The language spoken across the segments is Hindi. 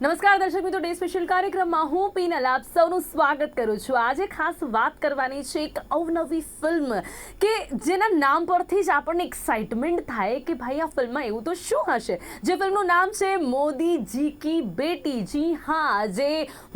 નમસ્કાર દર્શક મિત્રો, ડે સ્પેશિયલ કાર્યક્રમમાં હું પીનલ આપ સૌનું સ્વાગત કરું છું। આજે ખાસ વાત કરવાની છે એક અવનવી ફિલ્મ કે જેના નામ પરથી જ આપણને એક્સાઇટમેન્ટ થાય કે ભાઈ આ ફિલ્મમાં એવું તો શું હશે। જે ફિલ્મનું નામ છે મોદી જી કી બેટી। જી હા, જે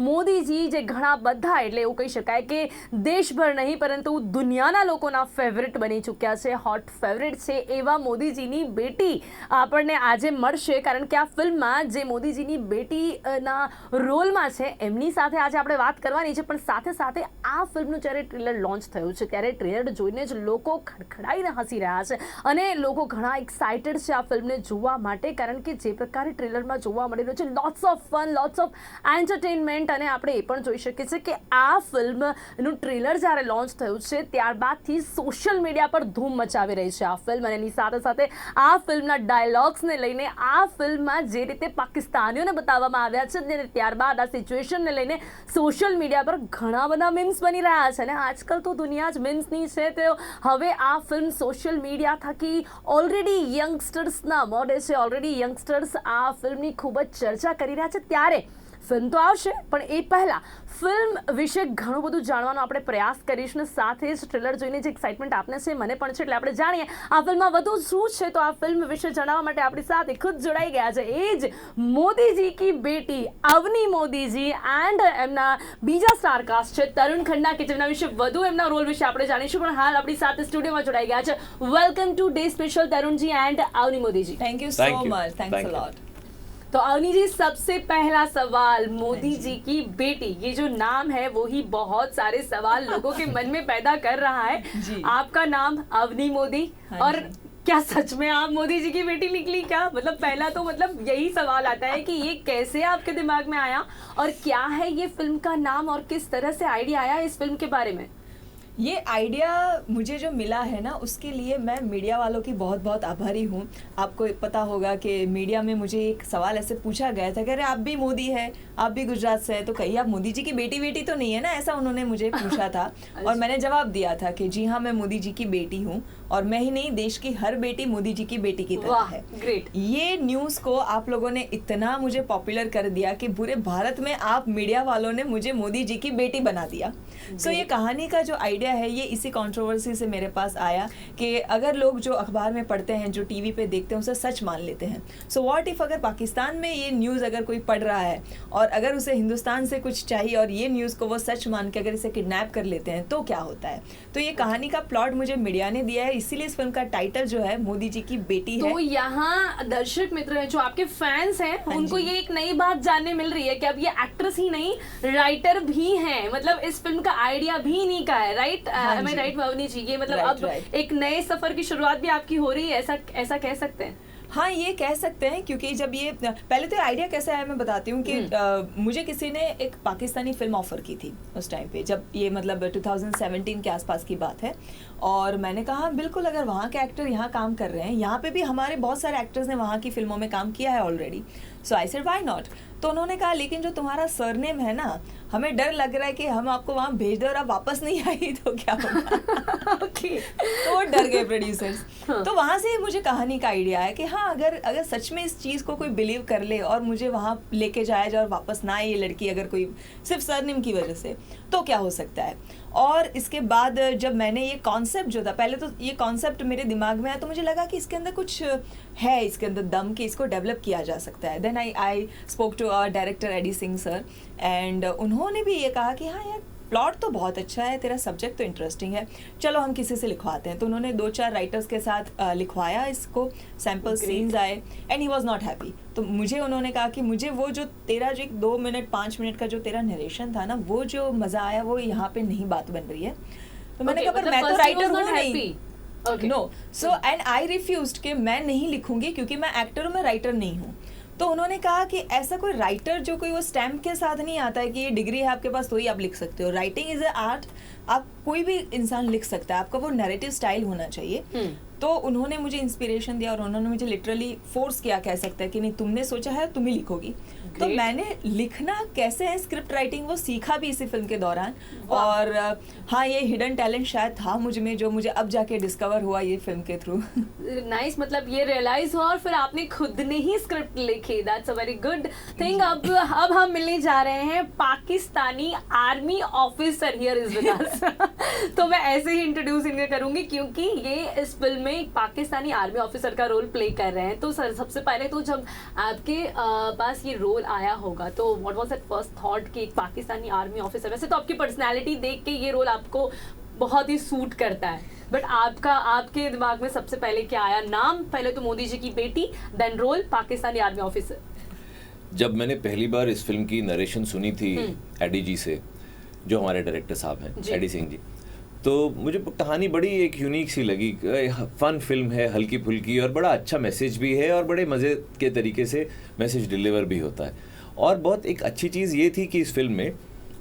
મોદીજી જે ઘણા બધા એટલે એવું કહી શકાય કે દેશભર નહીં પરંતુ દુનિયાના લોકોના ફેવરેટ બની ચૂક્યા છે, હોટ ફેવરેટ છે એવા મોદીજીની બેટી આપણને આજે મળશે। કારણ કે આ ફિલ્મમાં જે મોદીજીની બેટી ના રોલમાં છે એમની સાથે આજે આપણે વાત કરવાની છે। પણ સાથે સાથે આ ફિલ્મનું જ્યારે ટ્રેલર લોન્ચ થયું છે ત્યારે ટ્રેલર જોઈને જ લોકો ખડખડાઈને હસી રહ્યા છે અને લોકો ઘણા એક્સાઇટેડ છે આ ફિલ્મને જોવા માટે। કારણ કે જે પ્રકારે ટ્રેલરમાં જોવા મળી રહ્યું છે, lots of fun, lots of entertainment. અને આપણે એ પણ જોઈ શકીએ છીએ કે આ ફિલ્મનું ટ્રેલર જ્યારે લોન્ચ થયું છે ત્યારબાદથી સોશિયલ મીડિયા પર ધૂમ મચાવી રહી છે આ ફિલ્મ। અને એની સાથે સાથે આ ફિલ્મના ડાયલોગ્સને લઈને આ ફિલ્મમાં જે રીતે પાકિસ્તાનીઓને બતાવવામાં આવ્યા છે અને ત્યારબાદ આ સિચ્યુએશનને લઈને સોશિયલ મીડિયા પર ઘણા બધા મીમ્સ બની રહ્યા છે અને આજકાલ તો દુનિયા જ મીમ્સની છે। તો હવે આ ફિલ્મ સોશિયલ મીડિયા થકી ઓલરેડી યંગસ્ટર્સના મોઢે છે, ઓલરેડી યંગસ્ટર્સ આ ફિલ્મની ખૂબ જ ચર્ચા કરી રહ્યા છે। ત્યારે ફિલ્મ તો આવશે પણ એ પહેલાં ફિલ્મ વિશે ઘણું બધું જાણવાનો આપણે પ્રયાસ કરીશું ને સાથે જ ટ્રેલર જોઈને જે એક્સાઇટમેન્ટ આપને છે મને પણ છે, એટલે આપણે જાણીએ આ ફિલ્મમાં વધુ શું છે। તો આ ફિલ્મ વિશે જણાવવા માટે આપણી સાથે ખુદ જોડાઈ ગયા છે એ જ મોદીજી કી બેટી અવની મોદીજી એન્ડ એમના બીજા સ્ટારકાસ્ટ છે તરુણ ખન્ના કે જેમના વિશે વધુ એમના રોલ વિશે આપણે જાણીશું। પણ હાલ આપણી સાથે સ્ટુડિયોમાં જોડાઈ ગયા છે। Welcome to the special Tarunji and Avni Modi ji. Thank you so much, thanks a lot. तो अवनी जी, सबसे पहला सवाल, मोदी जी की बेटी, ये जो नाम है वो ही बहुत सारे सवाल लोगों के मन में पैदा कर रहा है। आपका नाम अवनी मोदी और क्या सच में आप मोदी जी की बेटी निकली क्या? मतलब पहला तो मतलब यही सवाल आता है कि ये कैसे आपके दिमाग में आया और क्या है ये फिल्म का नाम और किस तरह से आइडिया आया इस फिल्म के बारे में? ये आइडिया मुझे जो मिला है ना उसके लिए मैं मीडिया वालों की बहुत बहुत आभारी हूँ। आपको पता होगा कि मीडिया में मुझे एक सवाल ऐसे पूछा गया था कि अरे आप भी मोदी है, आप भी गुजरात से है, तो कहीं आप मोदी जी की बेटी तो नहीं है ना, ऐसा उन्होंने मुझे पूछा था। और मैंने जवाब दिया था कि जी हाँ, मैं मोदी जी की बेटी हूँ और मैं ही नहीं, देश की हर बेटी मोदी जी की बेटी की तरह है। ग्रेट। ये न्यूज़ को आप लोगों ने इतना मुझे पॉपुलर कर दिया कि पूरे भारत में आप मीडिया वालों ने मुझे मोदी जी की बेटी बना दिया। सो ये कहानी का जो आइडिया है ये इसी कंट्रोवर्सी से मेरे पास आया कि अगर लोग जो अखबार में पढ़ते हैं, जो टीवी पे देखते हैं, उसे सच मान लेते हैं। सो व्हाट इफ अगर पाकिस्तान में ये न्यूज़ अगर कोई पढ़ रहा है और अगर उसे हिंदुस्तान से कुछ चाहिए और ये न्यूज़ को वो सच मान के अगर इसे किडनैप कर लेते हैं तो क्या होता है। तो ये कहानी का प्लॉट मुझे मीडिया ने दिया है, इसीलिए इस फिल्म का टाइटल जो है मोदी जी की बेटी है। तो यहाँ दर्शक मित्र हैं जो आपके फैंस हैं उनको ये एक नई बात जानने मिल रही है कि अब ये एक्ट्रेस ही नहीं राइटर भी हैं, मतलब इस फिल्म का आइडिया भी इन्हीं का है। राइट, एम आई राइट अवनी जी? ये मतलब अब एक नए सफर की शुरुआत भी आपकी हो रही है, ऐसा कह सकते हैं? हाँ, ये कह सकते हैं, क्योंकि जब ये पहले तो आइडिया कैसा है मैं बताती हूँ कि मुझे किसी ने एक पाकिस्तानी फिल्म ऑफर की थी उस टाइम पे, जब ये मतलब 2017 के आसपास की बात है। और मैंने कहा बिल्कुल, अगर वहाँ के एक्टर यहाँ काम कर रहे हैं, यहाँ पे भी हमारे बहुत सारे एक्टर्स ने वहाँ की फिल्मों में काम किया है already, so I said why not. तो उन्होंने कहा लेकिन जो तुम्हारा सरनेम है ना, हमें डर लग रहा है कि हम आपको वहाँ भेज दे और आप वापस नहीं आई तो क्या होगा। ओके। तो वो डर गए प्रोड्यूसर्स। तो वहाँ से मुझे कहानी का आइडिया है कि हाँ, अगर सच में इस चीज़ को कोई बिलीव कर ले और मुझे वहाँ लेके जाया जाए और वापस ना आए ये लड़की, अगर कोई सिर्फ सरनेम की वजह से, तो क्या हो सकता है। और इसके बाद जब मैंने ये कॉन्सेप्ट जो था, पहले तो ये कॉन्सेप्ट मेरे दिमाग में आया तो मुझे लगा कि इसके अंदर कुछ है, इसके अंदर दम कि इसको डेवलप किया जा सकता है। Then I spoke to our director AD Singh sir and उन्होंने भी ये कहा कि हाँ यार, प्लॉट तो बहुत अच्छा है, तेरा सब्जेक्ट तो इंटरेस्टिंग है, चलो हम किसी से लिखवाते हैं। तो उन्होंने 2-4 राइटर्स के साथ लिखवाया इसको, सैम्पल सीन्स आए and he was not happy. तो मुझे उन्होंने कहा कि मुझे वो जो तेरा जो 2 मिनट 5 मिनट का जो तेरा नरेशन था ना, वो जो मज़ा आया वो यहाँ पे नहीं बात बन रही है। तो मैंने कहा पर मैं तो राइटर हूँ नहीं, no. So and I refused कि मैं नहीं लिखूंगी क्योंकि मैं एक्टर हूँ, मैं राइटर नहीं हूँ। तो उन्होंने कहा कि ऐसा कोई राइटर जो कोई वो स्टैम्प के साथ नहीं आता है कि ये डिग्री है आपके पास तो ही आप लिख सकते हो। राइटिंग इज ए आर्ट, आप कोई भी इंसान लिख सकता है, आपका वो नैरेटिव स्टाइल होना चाहिए। तो उन्होंने मुझे इंस्पिरेशन दिया और उन्होंने मुझे लिटरली फोर्स किया, कह सकते हैं कि नहीं तुमने सोचा है तुम ही लिखोगी। तो मैंने लिखना कैसे है, स्क्रिप्ट राइटिंग, वो सीखा भी इसी फिल्म के दौरान। और हाँ, ये हिडन टैलेंट शायद था मुझ में, जो मुझे अब जाके डिस्कवर हुआ ये फिल्म के थ्रू। नाइस, मतलब ये रियलाइज हुआ और फिर आपने खुद ने ही स्क्रिप्ट लिखी। That's a very good thing. अब हम मिलने जा रहे हैं Pakistani army officer here is with us. तो मैं ऐसे ही इंट्रोड्यूस इन्हें करूंगी क्योंकि ये इस फिल्म में एक पाकिस्तानी आर्मी ऑफिसर का रोल प्ले कर रहे हैं। तो सर, सबसे पहले तो जब आपके पास ये रोल आया होगा तो what was that first thought कि एक पाकिस्तानी आर्मी ऑफिसर, वैसे तो आपकी पर्सनैलिटी देख के ये रोल आपको बहुत ही सूट करता है, बट आपके दिमाग में सबसे पहले क्या आया? नाम पहले तो मोदी जी की बेटी, then role Pakistani army officer. जब मैंने पहली बार इस फिल्म की नरेशन सुनी थी एडी जी से, जो हमारे डायरेक्टर साहब हैं एडी सिंह जी, तो मुझे कहानी बड़ी एक यूनिक सी लगी। फन फिल्म है, हल्की फुल्की, और बड़ा अच्छा मैसेज भी है और बड़े मज़े के तरीके से मैसेज डिलीवर भी होता है। और बहुत एक अच्छी चीज़ ये थी कि इस फिल्म में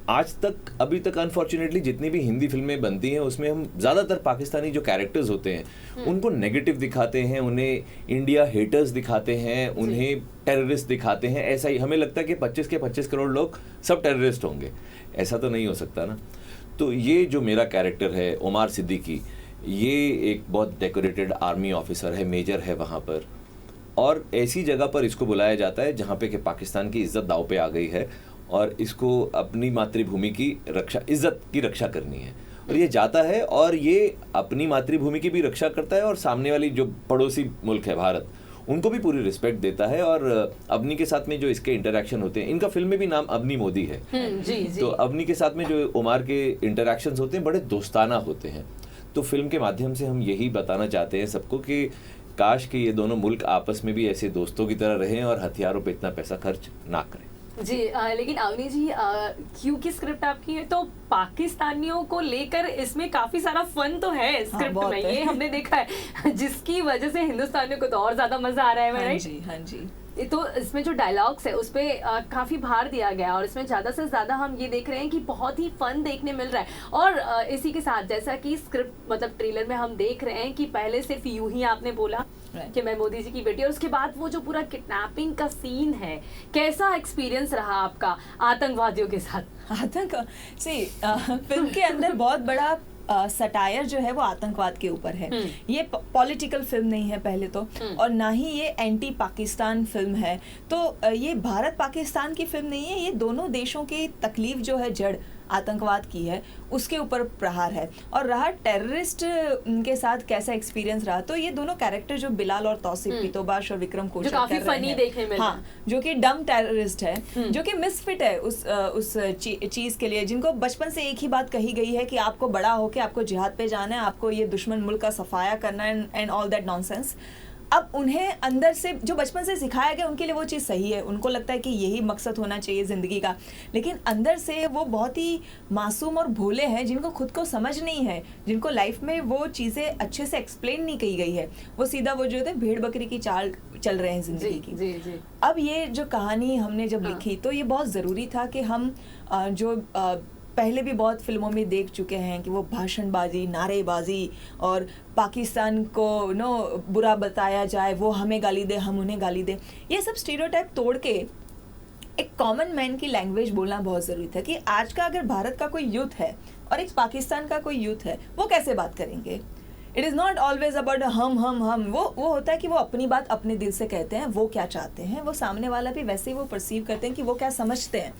आज तक, अभी तक अनफॉर्चुनेटली जितनी भी हिंदी फिल्में बनती हैं उसमें हम ज़्यादातर पाकिस्तानी जो कैरेक्टर्स होते हैं उनको नेगेटिव दिखाते हैं, उन्हें इंडिया हेटर्स दिखाते हैं, उन्हें टेररिस्ट दिखाते हैं। ऐसा ही हमें लगता है कि 25 के 25 करोड़ लोग सब टेररिस्ट होंगे, ऐसा तो नहीं हो सकता ना। तो ये जो मेरा कैरेक्टर है उमार सिद्दीकी, ये एक बहुत डेकोरेटेड आर्मी ऑफिसर है, मेजर है वहाँ पर, और ऐसी जगह पर इसको बुलाया जाता है जहाँ पे कि पाकिस्तान की इज़्ज़त दाव पे आ गई है और इसको अपनी मातृभूमि की रक्षा, इज़्ज़त की रक्षा करनी है। और ये जाता है और ये अपनी मातृभूमि की भी रक्षा करता है और सामने वाली जो पड़ोसी मुल्क है भारत, उनको भी पूरी रिस्पेक्ट देता है। और अवनी के साथ में जो इसके इंटरैक्शन होते हैं, इनका फिल्म में भी नाम अवनी मोदी है, जी। तो अवनी के साथ में जो उमार के इंटरैक्शंस होते हैं बड़े दोस्ताना होते हैं। तो फिल्म के माध्यम से हम यही बताना चाहते हैं सबको कि काश कि ये दोनों मुल्क आपस में भी ऐसे दोस्तों की तरह रहें और हथियारों पे इतना पैसा खर्च ना करें। जी लेकिन अवनी जी, क्योंकि स्क्रिप्ट आपकी है तो पाकिस्तानियों को लेकर इसमें काफी सारा फन तो है स्क्रिप्ट में, ये हमने देखा है, जिसकी वजह से हिंदुस्तानियों को तो और ज्यादा मजा आ रहा है। हाँ जी, हाँ जी। तो इसमें जो डायलॉग्स है उस पे काफी भार दिया गया और इसमें ज्यादा से ज्यादा हम ये देख रहे हैं कि बहुत ही फन देखने मिल रहा है। और इसी के साथ जैसा कि स्क्रिप्ट मतलब ट्रेलर में हम देख रहे हैं कि पहले सिर्फ यूं ही आपने बोला कि मैं मोदी जी की बेटी, और उसके बाद वो जो पूरा किडनैपिंग का सीन है, कैसा एक्सपीरियंस रहा आपका आतंकवादियों के साथ? फिल्म के अंदर बहुत बड़ा सटायर जो है वो आतंकवाद के ऊपर है। ये पॉलिटिकल फिल्म नहीं है पहले तो, और ना ही ये एंटी पाकिस्तान फिल्म है। तो ये भारत पाकिस्तान की फिल्म नहीं है, ये दोनों देशों की तकलीफ जो है, जड़ आतंकवाद की है, उसके ऊपर प्रहार है। और रहा टेररिस्ट के साथ कैसा एक्सपीरियंस रहा, तो ये दोनों कैरेक्टर जो बिलाल और तौसीफ पितोबाश और विक्रम कोशर जो काफी फनी देखने में, हाँ, जो कि डम टेररिस्ट है, जो कि मिसफिट है उस चीज के लिए, जिनको बचपन से एक ही बात कही गई है कि आपको बड़ा होके आपको जिहाद पे जाना है, आपको ये दुश्मन मुल्क का सफाया करना है एंड ऑल दैट नॉनसेंस। अब उन्हें अंदर से जो बचपन से सिखाया गया, उनके लिए वो चीज़ सही है, उनको लगता है कि यही मकसद होना चाहिए ज़िंदगी का, लेकिन अंदर से वो बहुत ही मासूम और भोले हैं, जिनको खुद को समझ नहीं है, जिनको लाइफ में वो चीज़ें अच्छे से एक्सप्लेन नहीं की गई है, वो सीधा वो जो है भेड़ बकरी की चाल चल रहे हैं ज़िंदगी की। जी। अब ये जो कहानी हमने जब लिखी तो ये बहुत ज़रूरी था कि हम पहले भी बहुत फिल्मों में देख चुके हैं कि वो भाषणबाजी, नारेबाजी और पाकिस्तान को बुरा बताया जाए, वो हमें गाली दे, हम उन्हें गाली दे, ये सब स्टीरियोटाइप तोड़ के एक कॉमन मैन की लैंग्वेज बोलना बहुत ज़रूरी था कि आज का अगर भारत का कोई यूथ है और एक पाकिस्तान का कोई यूथ है, वो कैसे बात करेंगे। It is not always about हम वो होता है कि वो अपनी बात अपने दिल से कहते हैं, वो क्या चाहते हैं, वो सामने वाला भी वैसे ही वो परसीव करते हैं कि वो क्या समझते हैं।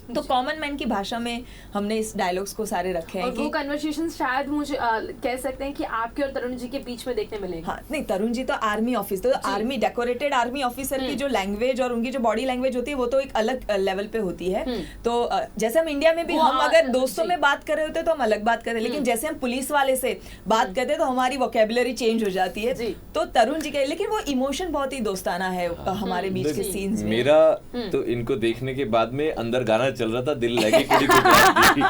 तो कॉमन मैन की भाषा में हमने इस डायलॉग्स को सारे रखे हैं। और वो कन्वर्सेशन शायद मुझे कह सकते हैं कि आपके और तरुण जी के बीच में देखने मिलेंगे। हाँ, नहीं, तरुण जी तो आर्मी ऑफिसर, तो आर्मी डेकोरेटेड आर्मी ऑफिसर की जो लैंग्वेज और उनकी जो बॉडी लैंग्वेज होती है वो तो एक अलग लेवल पे होती है। तो जैसे हम इंडिया में भी हम अगर दोस्तों में बात कर रहे होते तो हम अलग बात कर रहे हैं, लेकिन जैसे हम पुलिस वाले से बात करते तो हमारी वोकेबुलरी चेंज हो जाती है। तो तरुण जी का, लेकिन वो इमोशन बहुत ही दोस्ताना है हमारे बीच के सीन्स में। मेरा तो इनको देखने के बाद में अंदर गाना चल रहा था, दिल लगी कुड़ी गुजरात की।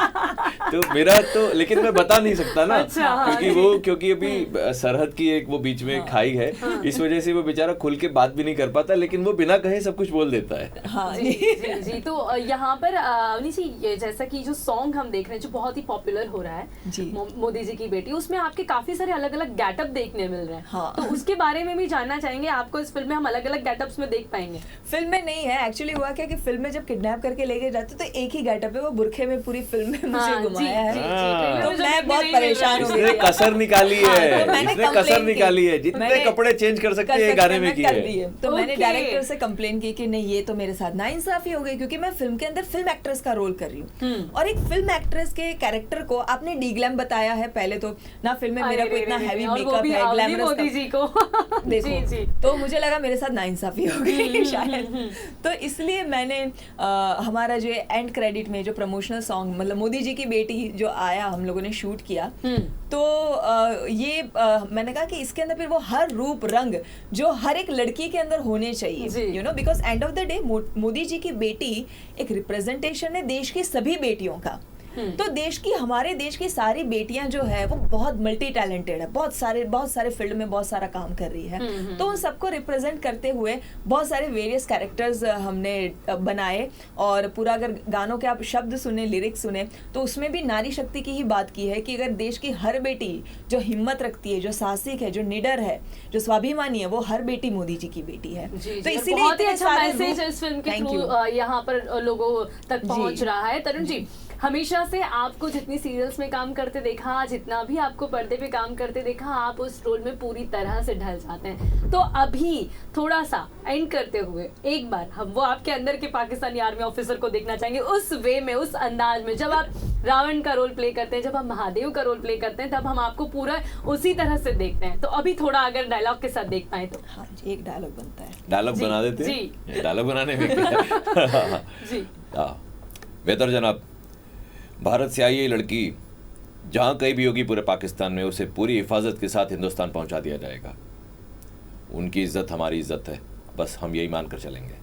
तो मेरा तो, लेकिन मैं बता नहीं सकता ना, अच्छा, हाँ, क्योंकि अभी सरहद की एक वो बीच में खाई है, इस वजह से वो बेचारा खुल के बात भी नहीं कर पाता, लेकिन वो बिना कहे सब कुछ बोल देता है। हाँ जी जी जी। तो यहाँ पर अवनी जी, ये जैसा कि जो सॉन्ग हम देख रहे हैं जो बहुत ही पॉपुलर हो रहा है, जी। मोदी जी की बेटी, उसमें आपके काफी सारे अलग अलग गेटअप देखने मिल रहे हैं। हाँ। तो उसके बारे में भी जानना चाहेंगे, आपको इस फिल्म में हम अलग अलग गेटअप्स में देख पाएंगे? फिल्म में नहीं है, एक्चुअली हुआ क्या कि फिल्म में जब किडनैप करके लेके जाते तो एक ही गेटअप है, वो बुरखे में पूरी फिल्म में मुझे घुमाया है। हाँ। तो मैं बहुत परेशान हो गई। इसने कसर निकाली है, तो मैंने इसने कसर complain की। निकाली है, जितने मैंने कपड़े चेंज कर सकते हैं गाने में की कर है। दिए। तो मैंने Okay. डायरेक्टर से कंप्लेन की कि नहीं, ये तो मेरे साथ नाइंसाफी हो गई, क्योंकि मैं फिल्म के अंदर फिल्म एक्ट्रेस का रोल कर रही हूँ और एक फिल्म एक्ट्रेस के कैरेक्टर को आपने डीग्लैम बताया है पहले तो ना, फिल्म में मेरा कोई इतना हैवी मेकअप है, ग्लैमरस मोदी जी को देखो जी जी। तो मुझे लगा मेरे साथ नाइंसाफी हो गई शायद, तो इसलिए मैंने हमारा जो एंड क्रेडिट में जो प्रमोशनल सॉन्ग, मतलब मोदी जी की बेटी जो आया, हम लोगों ने शूट किया, तो मैंने कहा कि इसके अंदर फिर वो हर रूप रंग जो हर एक लड़की के अंदर होने चाहिए, you know, because end of the day Modi ji की बेटी एक रिप्रेजेंटेशन है देश की सभी बेटियों का। तो हमारे देश की सारी बेटियां जो है वो बहुत मल्टी टैलेंटेड है, बहुत सारे फील्ड में बहुत सारा काम कर रही है। तो उन सबको रिप्रेजेंट करते हुए बहुत सारे वेरियस कैरेक्टर्स हमने बनाए, और पूरा अगर गानों के आप शब्द सुने, लिरिक्स सुने, तो उसमें भी नारी शक्ति की ही बात की है कि अगर देश की हर बेटी जो हिम्मत रखती है, जो साहसिक है, जो निडर है, जो स्वाभिमानी है, वो हर बेटी मोदी जी की बेटी है। तो इसीलिए बहुत ही अच्छा मैसेज इस फिल्म के थ्रू यहाँ पर लोगों तक पहुंच रहा है। तरुण जी, हमेशा से आपको जितनी सीरियल्स में काम करते देखा, जितना भी आपको पर्दे पे काम करते देखा, आप उस रोल में पूरी तरह से ढल जाते हैं। तो अभी थोड़ा सा एंड करते हुए एक बार हम वो आपके अंदर के पाकिस्तानी आर्मी ऑफिसर को देखना चाहेंगे, उस वे में, उस अंदाज में, जब आप रावण का रोल प्ले करते हैं, जब आप महादेव का रोल प्ले करते हैं, तब हम आपको पूरा उसी तरह से देखते हैं। तो अभी थोड़ा अगर डायलॉग के साथ देख पाए तो। हाँ जी, एक डायलॉग बनता है। डायलॉग बना देते हैं, डायलॉग बनाने में जी बेहतर जनाब, भारत से आई ये लड़की जहाँ कहीं भी होगी पूरे पाकिस्तान में, उसे पूरी हिफाजत के साथ हिंदुस्तान पहुंचा दिया जाएगा। उनकी इज्जत हमारी इज्जत है, बस हम यही मानकर चलेंगे।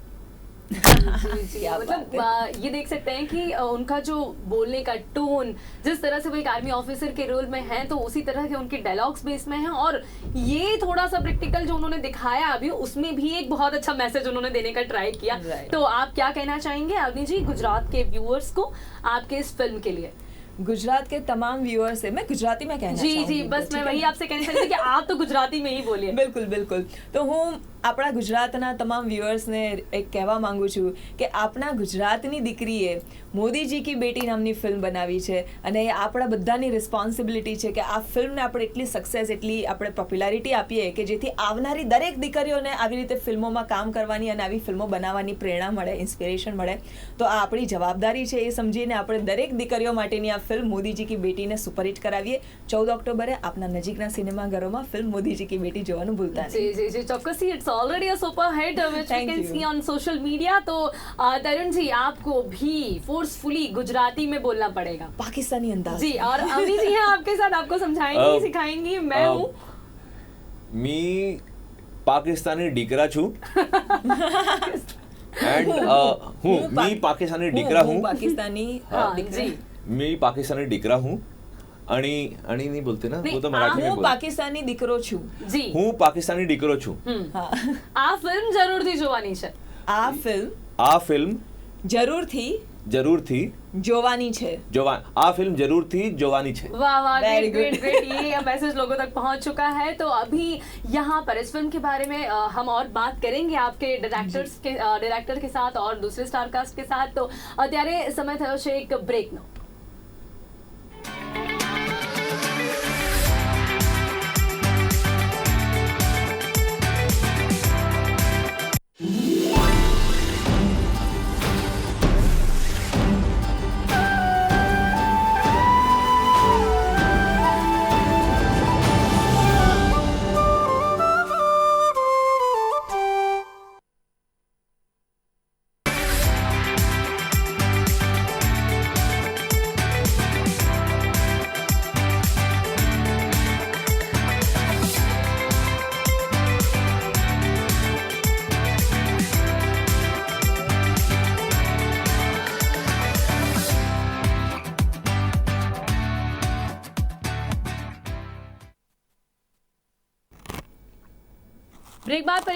जी, मतलब ये देख सकते हैं कि उनका जो बोलने का टोन, जिस तरह से वो एक आर्मी ऑफिसर के रोल में हैं, तो उसी तरह के उनके डायलॉग्स भी इसमें हैं, और ये थोड़ा सा प्रैक्टिकल जो उन्होंने दिखाया अभी, उसमें भी एक बहुत अच्छा मैसेज उन्होंने देने का ट्राई किया। तो आप क्या कहना चाहेंगे अवनी जी गुजरात के व्यूअर्स को आपके इस फिल्म के लिए? गुजरात के तमाम व्यूअर्स से मैं गुजराती में कहना जी जी, बस मैं वही आपसे कहना चाहती थी कि आप तो गुजराती में ही बोलिए। बिल्कुल बिल्कुल। तो હું આપણા ગુજરાતના તમામ વ્યુઅર્સને એક કહેવા માંગુ છું કે આપણા ગુજરાતની દીકરીએ મોદીજી કી બેટી નામની ફિલ્મ બનાવી છે, અને એ આપણા બધાની રિસ્પોન્સિબિલિટી છે કે આ ફિલ્મને આપણે એટલી સક્સેસ, એટલી આપણે પોપ્યુલારિટી આપીએ કે જેથી આવનારી દરેક દીકરીઓને આવી રીતે ફિલ્મોમાં કામ કરવાની અને આવી ફિલ્મો બનાવવાની પ્રેરણા મળે, ઇન્સ્પિરેશન મળે। તો આ આપણી જવાબદારી છે, એ સમજીને આપણે દરેક દીકરીઓ માટેની આ ફિલ્મ મોદીજી કી બેટીને સુપરહિટ કરાવીએ। 14 ઓક્ટોબરે આપના નજીકના સિનેમાઘરોમાં ફિલ્મ મોદીજી કી બેટી જોવાનું ભૂલતા નહીં। जी जी जी, ચોક્કસથી it's already a super hit which we can see on social media. तो तरुण जी, आपको भी फोर्सफुली गुजराती में बोलना पड़ेगा, पाकिस्तानी अंदाज जी। और अवनी जी हैं आपके साथ, आपको समझाएंगी, सिखाएंगी। मैं हूँ मी पाकिस्तानी डीकरा छू एंड मी पाकिस्तानी डीकरा हूँ, पाकिस्तानी जी, मैं पाकिस्तानी डीकरा हूँ। अणी नहीं बोलते ना, वो तो मराठी में હું बोलते। પાકિસ્તાની દીકરો છું। जी। हूँ पाकिस्तानी डीकरो छू। હા, આ ફિલ્મ જરૂરથી જોવાની છે। આ ફિલ્મ જરૂર થી જોવાની છે। आ फिल्म जरूर थी जोवानी छे। वाह वाह, Very ग्रेट good. ग्रेट, ये मैसेज लोगों तक पहुंच चुका है। तो अभी यहाँ पर इस फिल्म के बारे में हम और बात करेंगे आपके डायरेक्टर के साथ और दूसरे स्टार कास्ट के साथ। तो અત્યારે સમય થયો છે એક બ્રેકનો।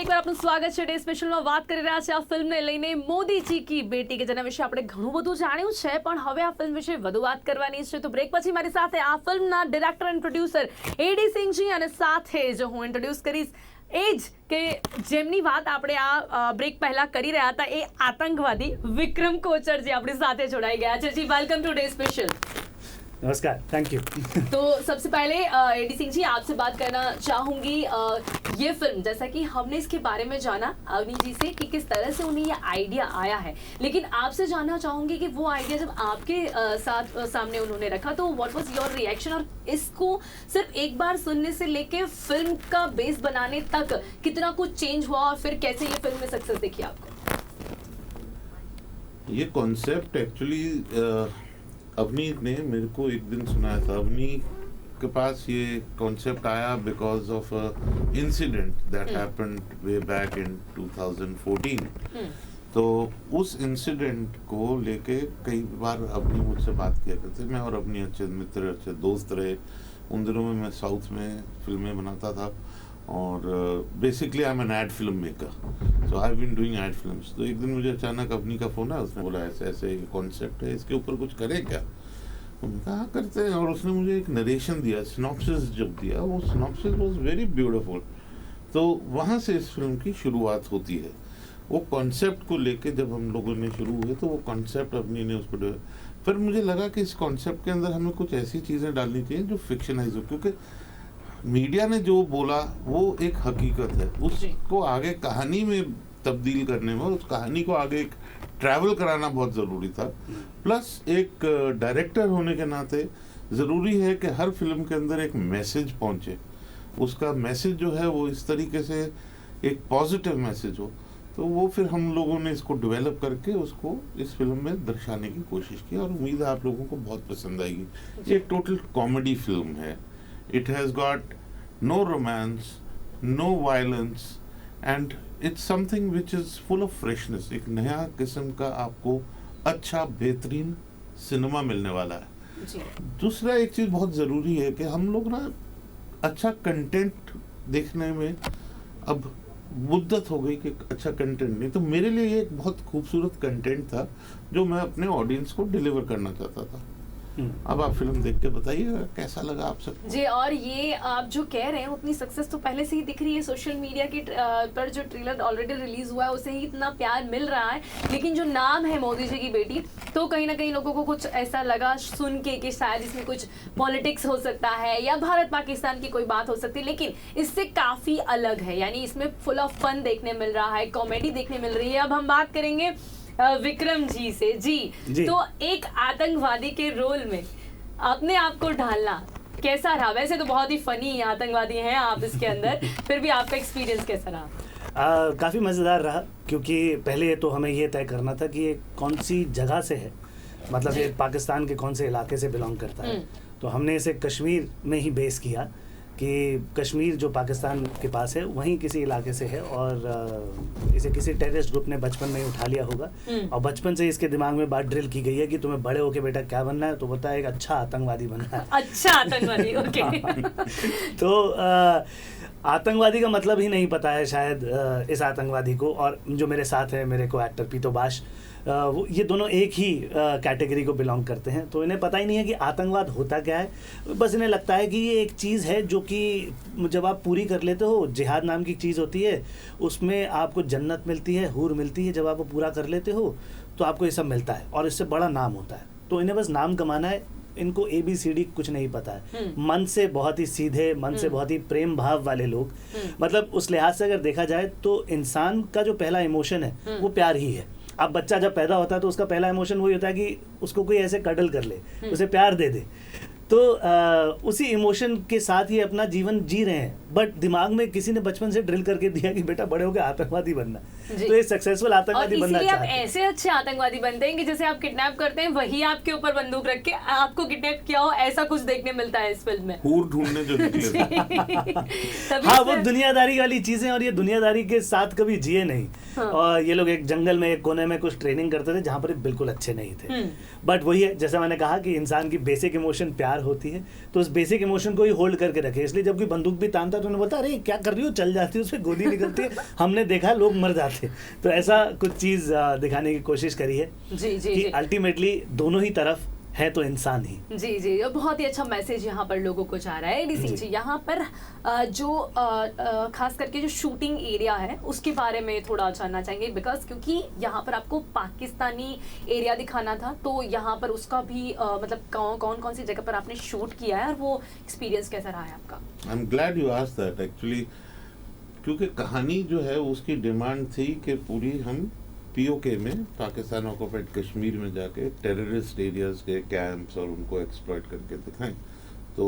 ફરી એકવાર આપનું સ્વાગત છે ડે સ્પેશિયલમાં વાત કરી રહ્યા છે આ ફિલ્મને લઈને મોદીજી બેટી કે જેના વિશે આપણે ઘણું બધું જાણ્યું છે પણ હવે આ ફિલ્મ વિશે વધુ વાત કરવાની છે તો બ્રેક પછી મારી સાથે આ ફિલ્મના ડિરેક્ટર એન્ડ પ્રોડ્યુસર એડી સિંઘજી અને સાથે જ હું ઇન્ટ્રોડ્યુસ કરીશ એ જ કે જેમની વાત આપણે આ બ્રેક પહેલા કરી રહ્યા હતા એ આતંકવાદી વિक्रम कोचर जी આપણી સાથે જોડાઈ ગયા છે જી વેલकम टू डे स्पेशल। नमस्कार, थैंक यू। तो सबसे पहले एडी सिंह जी आपसे बात करना चाहूंगी ये फिल्म जैसा कि हमने इसके बारे में जाना अवनी जी से कि किस तरह से उन्हें ये आइडिया आया है, लेकिन आपसे जानना चाहूंगी कि वो आइडिया जब आपके साथ सामने उन्होंने रखा तो व्हाट वाज योर रिएक्शन और इसको सिर्फ एक बार सुनने से लेके फिल्म का बेस बनाने तक कितना कुछ चेंज हुआ और फिर कैसे ये फिल्म में सक्सेस देखी आपको? ये कॉन्सेप्ट एक्चुअली अवनी ने मेरे को एक दिन सुनाया था। अवनी के पास ये कॉन्सेप्ट आया because of incident that happened way back in 2014। तो उस इंसिडेंट को लेके कई बार अवनी मुझसे बात किया करते, मैं और अवनी अच्छे मित्र अच्छे दोस्त रहे। उन दिनों में मैं साउथ में फिल्में बनाता था और basically I am an ad film maker, so I have been doing ad films. तो एक दिन मुझे अचानक अवनी का फ़ोन आया, उसने बोला ऐसे ऐसे कॉन्सेप्ट है, इसके ऊपर कुछ करें क्या? मैंने कहा करते हैं। और उसने मुझे एक नरेशन दिया, सिनॉप्सिस जब दिया, वो सिनॉप्सिस वाज वेरी ब्यूटीफुल। तो वहाँ से इस फिल्म की शुरुआत होती है। वो कॉन्सेप्ट को लेके जब हम लोगों ने शुरू हुए तो वो कॉन्सेप्ट अवनी ने उसको फिर मुझे लगा कि इस कॉन्सेप्ट के अंदर हमें कुछ ऐसी चीज़ें डालनी चाहिए जो फिक्शनाइज हो, क्योंकि मीडिया ने जो बोला वो एक हकीकत है, उसको आगे कहानी में तब्दील करने में और उस कहानी को आगे एक ट्रैवल कराना बहुत ज़रूरी था। प्लस एक डायरेक्टर होने के नाते ज़रूरी है कि हर फिल्म के अंदर एक मैसेज पहुंचे, उसका मैसेज जो है वो इस तरीके से एक पॉजिटिव मैसेज हो। तो वो फिर हम लोगों ने इसको डेवलप करके उसको इस फिल्म में दर्शाने की कोशिश की और उम्मीद है आप लोगों को बहुत पसंद आएगी। ये एक टोटल कॉमेडी फिल्म है। It has got no romance, no violence, and it's something which is full of freshness. एक नया किस्म का आपको अच्छा बेहतरीन सिनेमा मिलने वाला है। जी। दूसरा एक चीज़ बहुत ज़रूरी है कि हम लोग ना अच्छा कंटेंट देखने में अब मुद्दत हो गई कि अच्छा कंटेंट नहीं, तो मेरे लिए ये एक बहुत खूबसूरत कंटेंट था जो मैं अपने ऑडियंस को डिलीवर करना चाहता था। अब आप फिल्म देख के बताइएगा कैसा लगा आप सबको। जी, और ये आप जो कह रहे हैं उतनी सक्सेस तो पहले से ही दिख रही है। सोशल मीडिया की पर जो ट्रेलर ऑलरेडी रिलीज हुआ है उसे ही इतना प्यार मिल रहा है, लेकिन जो नाम है मोदी जी की बेटी तो कहीं ना कहीं लोगों को कुछ ऐसा लगा सुन के कि शायद इसमें कुछ पॉलिटिक्स हो सकता है या भारत पाकिस्तान की कोई बात हो सकती है, लेकिन इससे काफ़ी अलग है। यानी इसमें फुल ऑफ फन देखने मिल रहा है, कॉमेडी देखने मिल रही है। अब हम बात करेंगे विक्रम जी से। जी तो एक आतंकवादी के रोल में अपने आप को ढालना कैसा रहा? वैसे तो बहुत ही फनी आतंकवादी हैं आप इसके अंदर, फिर भी आपका एक्सपीरियंस कैसा रहा? काफ़ी मज़ेदार रहा, क्योंकि पहले तो हमें ये तय करना था कि ये कौन सी जगह से है, मतलब ये पाकिस्तान के कौन से इलाके से बिलोंग करता है। तो हमने इसे कश्मीर में ही बेस किया कि कश्मीर जो पाकिस्तान के पास है वहीं किसी इलाके से है और इसे किसी टेररिस्ट ग्रुप ने बचपन में ही उठा लिया होगा और बचपन से इसके दिमाग में बात ड्रिल की गई है कि तुम्हें बड़े होके बेटा क्या बनना है, तो बोलता है एक अच्छा आतंकवादी बनना है। अच्छा आतंकवादी, ओके। तो आतंकवादी का मतलब ही नहीं पता है शायद इस आतंकवादी को। और जो मेरे साथ है मेरे को एक्टर पीतो बाश, ये दोनों एक ही कैटेगरी को बिलोंग करते हैं, तो इन्हें पता ही नहीं है कि आतंकवाद होता क्या है। बस इन्हें लगता है कि ये एक चीज़ है जो कि जब आप पूरी कर लेते हो, जिहाद नाम की चीज़ होती है, उसमें आपको जन्नत मिलती है, हूर मिलती है। जब आप वो पूरा कर लेते हो तो आपको ये सब मिलता है और इससे बड़ा नाम होता है। तो इन्हें बस नाम कमाना है, इनको ABCD कुछ नहीं पता है। मन से बहुत ही सीधे, मन से बहुत ही प्रेम भाव वाले लोग। मतलब उस लिहाज से अगर देखा जाए तो इंसान का जो पहला इमोशन है वो प्यार ही है। अब बच्चा जब पैदा होता है तो उसका पहला इमोशन वही होता है कि उसको कोई ऐसे कडल कर ले, उसे प्यार दे दे। तो उसी इमोशन के साथ ही अपना जीवन जी रहे हैं, बट दिमाग में किसी ने बचपन से ड्रिल करके दिया कि बेटा बड़े होकर आतंकवादी बनना। तो ये सक्सेसफुल आतंकवादी बनना चाहते हैं। और इसलिए आप ऐसे अच्छे आतंकवादी बनते हैं कि जैसे आप किडनैप करते हैं वही आपके ऊपर बंदूक रख के आपको किडनैप किया हो, ऐसा कुछ देखने मिलता है इस फिल्म में। हूर ढूंढने जो निकले। हाँ, वो दुनियादारी वाली चीजें, और ये दुनियादारी के साथ कभी जिए नहीं। और ये लोग एक जंगल में एक कोने में कुछ ट्रेनिंग करते थे जहाँ पर बिल्कुल अच्छे नहीं थे। बट वही है, जैसा मैंने कहा कि इंसान की बेसिक इमोशन प्यार होती है, तो उस बेसिक इमोशन को ही होल्ड करके रखे। इसलिए जब कोई बंदूक भी तानता तो उन्होंने बोलता अरे क्या कर रही हो, चल जाती है, उस पर गोली निकलती है, हमने देखा लोग मर जाते। तो ऐसा कुछ चीज़ दिखाने की कोशिश करी है जी जी कि जी अल्टीमेटली दोनों ही तरफ है तो इंसान ही। जी जी, और बहुत ही अच्छा मैसेज यहाँ पर लोगों को जा रहा है। एडी सिंह जी, यहाँ पर खास करके जो शूटिंग एरिया है उसके बारे में थोड़ा जानना चाहेंगे, बिकॉज क्योंकि यहाँ पर आपको पाकिस्तानी एरिया दिखाना था, तो यहाँ पर उसका भी मतलब कौन कौन सी जगह पर आपने शूट किया है और वो एक्सपीरियंस कैसा रहा है आपका? I am glad you asked that actually, क्योंकि कहानी जो है उसकी डिमांड थी कि पूरी हम पीओके में, पाकिस्तान ऑक्युपाइड कश्मीर में जाके टेररिस्ट एरियाज के कैंप्स और उनको एक्सप्लॉइट करके दिखाएं। तो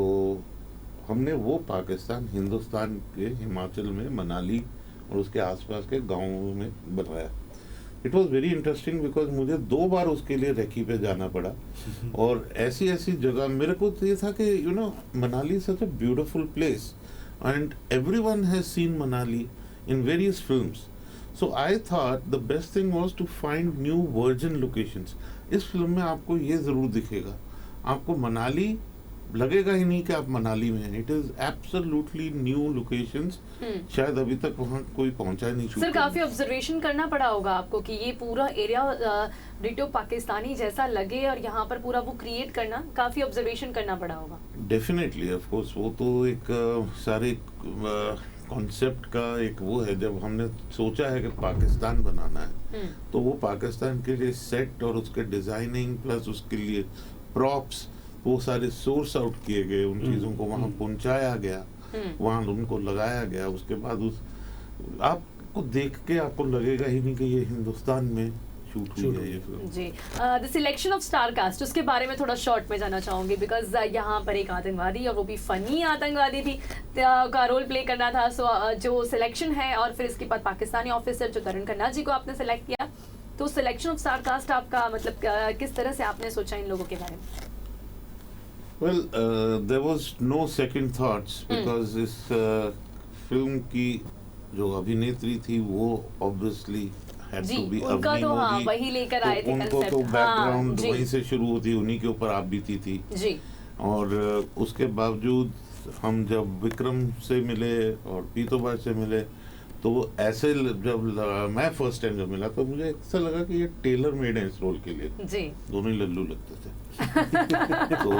हमने वो पाकिस्तान हिंदुस्तान के हिमाचल में मनाली और उसके आसपास के गांवों में बनाया। It was very interesting because मुझे 2 बार उसके लिए रेकी पे जाना पड़ा और ऐसी ऐसी जगह मेरे को ये था कि you know Manali such a beautiful place and everyone has seen Manali in various films. So I thought the best thing was to find new virgin locations. इस फिल्म में आपको ये जरूर दिखेगा, आपको मनाली लगेगा ही नहीं कि आप मनाली में हैं। It is absolutely new locations, शायद अभी तक वहाँ कोई पहुंचा ही नहीं। सर काफी ऑब्जर्वेशन करना पड़ा होगा आपको कि ये पूरा एरिया डिटो पाकिस्तानी जैसा लगे और यहाँ पर पूरा वो क्रिएट करना, काफी ऑब्जर्वेशन करना पड़ा होगा। डेफिनेटली, ऑफ कोर्स, वो तो एक सारे कॉन्सेप्ट का एक वो है। जब हमने सोचा है कि पाकिस्तान बनाना है तो वो पाकिस्तान के लिए सेट और उसके डिजाइनिंग प्लस उसके लिए प्रॉप्स वो सारे सोर्स आउट किए गए, उन चीज़ों को वहाँ पहुँचाया गया, वहाँ उनको लगाया गया। उसके बाद उस आपको देख के आपको लगेगा ही नहीं कि ये हिंदुस्तान में शूट हुई है ये फिल्म। जी, the selection of star cast, उसके बारे में थोड़ा शॉर्ट में जानना चाहूंगी, बिकॉज यहाँ पर एक आतंकवादी और वो भी फनी आतंकवादी भी का रोल प्ले करना था। सो जो सिलेक्शन है और फिर इसके बाद पाकिस्तानी ऑफिसर जो तरुण खन्ना जी को आपने सेलेक्ट किया, तो सिलेक्शन ऑफ स्टार कास्ट आपका मतलब किस तरह से आपने सोचा इन लोगों के बारे में? Well, there was no second thoughts because इस फिल्म की जो अभिनेत्री थी वो obviously had to be उनका तो हाँ वही लेकर आए थे उनको तो बैकग्राउंड वहीं से शुरू होती, उन्हीं के ऊपर आप बीती थी जी। और उसके बावजूद हम जब विक्रम से मिले और पीतोबाज से मिले तो ऐसे जब मैं फर्स्ट टाइम जब मिला तो मुझे ऐसा लगा कि ये टेलर मेड है इस रोल के लिए जी। दोनों ही लल्लू लगते थे। तो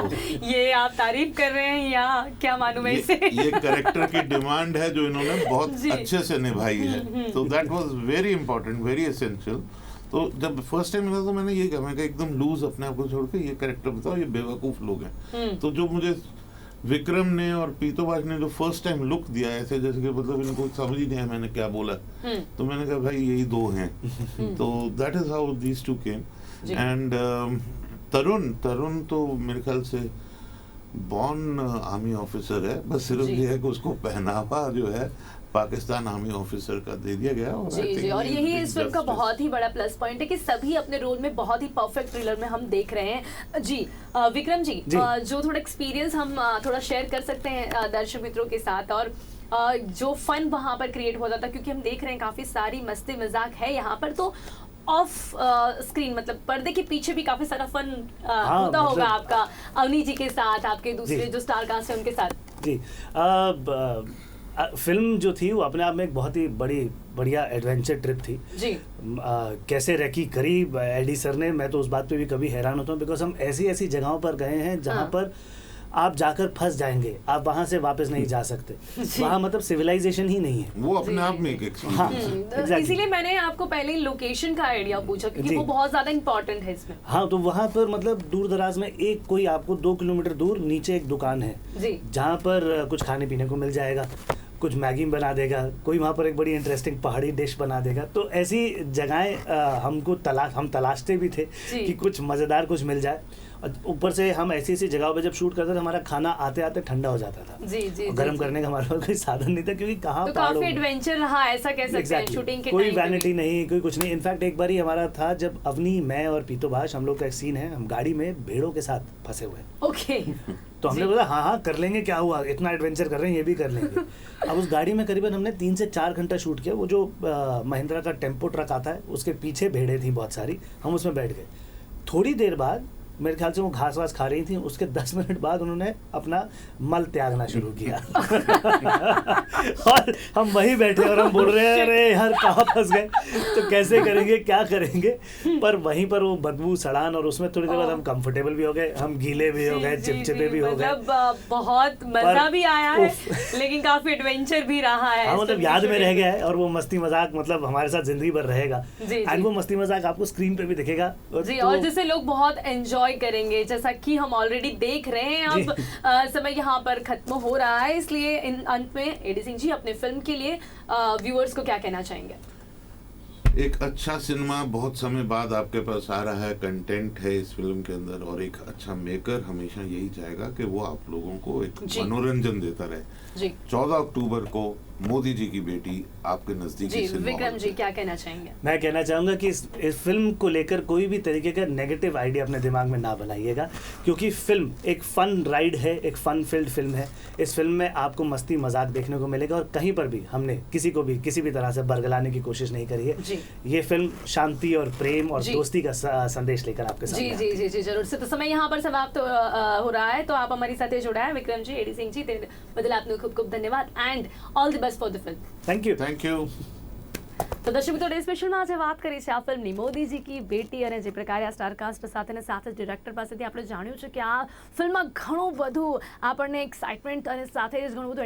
ये आप तारीफ कर रहे हैं या क्या मानूं मैं इसे? ये कैरेक्टर की डिमांड है जो इन्होंने बहुत अच्छे से निभाई है, तो that was very important, very essential. तो जब फर्स्ट टाइम मिला तो मैंने ये कहा, मैं एकदम लूज अपने आप को छोड़ के ये कैरेक्टर बताओ, ये बेवकूफ लोग हैं। तो जो मुझे विक्रम ने और पीतोबाज ने जो फर्स्ट टाइम लुक दिया ऐसे जैसे कि मतलब इनको समझ ही नहीं है मैंने क्या बोला, तो मैंने कहा भाई यही 2 हैं। तो that is how these 2 came. And Tarun तो मेरे ख्याल से बॉर्न आर्मी ऑफिसर है, बस सिर्फ ये है कि उसको पहनावा जो है पाकिस्तान आर्मी ऑफिसर का दे दिया गया। और जी, और यही इस फिल्म का बहुत ही बड़ा प्लस पॉइंट है कि सभी अपने रोल में बहुत ही परफेक्ट थ्रिलर में हम देख रहे हैं। जी विक्रम जी, जो थोड़ा एक्सपीरियंस हम थोड़ा शेयर कर सकते हैं दर्शक मित्रों के साथ, और जो फन वहाँ पर क्रिएट होता था, क्योंकि हम देख रहे हैं काफी सारी मस्ती मजाक है यहाँ पर, तो ऑफ स्क्रीन मतलब पर्दे के पीछे भी काफी सारा फन होता होगा आपका अवनी जी के साथ, आपके दूसरे जो स्टार कास्ट है उनके साथ। जी, फिल्म जो थी वो अपने आप में एक बहुत ही बढ़िया एडवेंचर ट्रिप थी जी। कैसे रेकी करी एडी सर ने, मैं तो उस बात पे भी कभी हैरान होता हूँ, बिकॉज हम ऐसी ऐसी जगहों पर गए हैं जहाँ पर आप जाकर फंस जाएंगे, आप वहाँ से वापस नहीं जा सकते, वहाँ मतलब सिविलाइजेशन ही नहीं है, वो अपने आप में एक एक्सपीरियंस है। इसीलिए मैंने आपको पहले लोकेशन का आइडिया पूछा क्योंकि वो बहुत ज्यादा इंपॉर्टेंट है इसमें। हाँ, तो वहाँ पर मतलब दूर दराज में एक कोई आपको 2 किलोमीटर दूर नीचे एक दुकान है जहाँ पर कुछ खाने पीने को मिल जाएगा, कुछ मैगी बना देगा, कोई वहाँ पर एक बड़ी इंटरेस्टिंग पहाड़ी डिश बना देगा। तो ऐसी जगहें हम तलाशते भी थे कि कुछ मज़ेदार कुछ मिल जाए। ऊपर से हम ऐसी ऐसी जगहों पे जब शूट करते थे हमारा खाना आते आते ठंडा हो जाता था जी, गर्म करने का हमारे पास कोई साधन नहीं था, क्योंकि कहाँ तो काफी एडवेंचर रहा, ऐसा कह सकते हैं शूटिंग के कोई वैनिटी नहीं, कोई कुछ नहीं। इनफैक्ट एक बार ही हमारा था जब अवनी, मैं और पीतोबाज, हम लोग का एक सीन है, हम गाड़ी में भेड़ों के साथ फंसे हुए हैं। ओके। तो हमने बोला हाँ कर लेंगे, क्या हुआ, इतना एडवेंचर कर रहे हैं, ये भी कर लेंगे। अब उस गाड़ी में करीबन हमने 3 से 4 घंटा शूट किया। वो जो महिंद्रा का टेम्पो ट्रक आता है उसके पीछे भेड़ें थी बहुत सारी, हम उसमें बैठ गए। थोड़ी देर बाद मेरे ख्याल से वो घास वास खा रही थी, उसके 10 मिनट बाद उन्होंने अपना मल त्यागना शुरू किया। और हम वहीं बैठे और हम बोल रहे हैं अरे यार कहाँ फंस गए, तो कैसे करेंगे, क्या करेंगे। पर वहीं पर वो बदबू सड़ान, और उसमें थोड़ी देर बाद हम कंफर्टेबल भी हो गए, हम गीले भी हो गए, चिपचिपे भी हो गए। मतलब बहुत मजा भी आया है, लेकिन काफी एडवेंचर भी रहा है। हाँ, मतलब याद में रह गया है, और वो मस्ती मजाक मतलब हमारे साथ जिंदगी भर रहेगा। एंड वो मस्ती मजाक आपको स्क्रीन पे भी दिखेगा जी, और जिसे लोग बहुत एंजॉय करेंगे, जैसा कि हम ऑलरेडी देख रहे हैं। अब समय यहाँ पर खत्म हो रहा है, इसलिए इन अंत में एडी सिंह जी अपने फिल्म के लिए व्यूअर्स को क्या कहना चाहेंगे? एक अच्छा सिनेमा बहुत समय बाद आपके पास आ रहा है, कंटेंट है इस फिल्म के अंदर, और एक अच्छा मेकर हमेशा यही चाहेगा कि वो आप लोगों को एक मनोरंजन देता रहे। जी 14 अक्टूबर को मोदी जी की बेटी आपके नजदीकी जी, सिनेमा विक्रम हॉल जी में। क्या कहना चाहेंगे? मैं कहना चाहूँगा कि इस फिल्म को लेकर कोई भी तरीके का नेगेटिव आइडिया अपने दिमाग में ना बनाइएगा, क्योंकि फिल्म एक फन राइड है, एक फन फिल्ड फिल्म है। इस फिल्म में आपको मस्ती मजाक देखने को मिलेगा, और कहीं पर भी हमने किसी को भी किसी भी तरह से बरगलाने की कोशिश नहीं करी है। जी। ये फिल्म शांति और प्रेम और जी। दोस्ती का संदेश लेकर आपके सामने जी आती जी है। जी जी जरूर से। तो समय यहाँ पर समाप्त हो रहा है, तो आप हमारी साथ जुड़ा है विक्रम जी, एडी सिंह जी, तेरे बदल आपने खूब खूब धन्यवाद and all the best for the film. Thank you. Thank you. તો દર્શક મિત્રો ડે સ્પેશિયલમાં આજે વાત કરી છે આ ફિલ્મની મોદીજી કી બેટી, અને જે પ્રકારે આ સ્ટારકાસ્ટ સાથે જ ડિરેક્ટર પાસેથી આપણે જાણ્યું છે કે આ ફિલ્મમાં ઘણું બધું આપણને એક્સાઇટમેન્ટ અને સાથે જ ઘણું બધું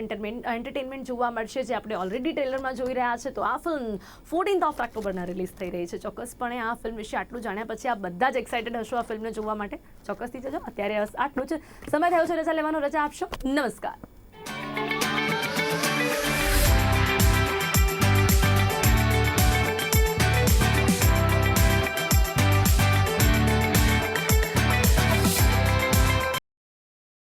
એન્ટરટેનમેન્ટ જોવા મળશે, જે આપણે ઓલરેડી ટ્રેલરમાં જોઈ રહ્યા છે। તો આ ફિલ્મ 14 ઓક્ટોબરના રિલીઝ થઈ રહી છે। ચોક્કસપણે આ ફિલ્મ વિશે આટલું જાણ્યા પછી આપ બધા જ એક્સાઇટેડ હશો આ ફિલ્મને જોવા માટે। ચોક્કસથી જજો। અત્યારે આટલું જ સમય થયો છે રજા લેવાનો, રજા આપશો। નમસ્કાર।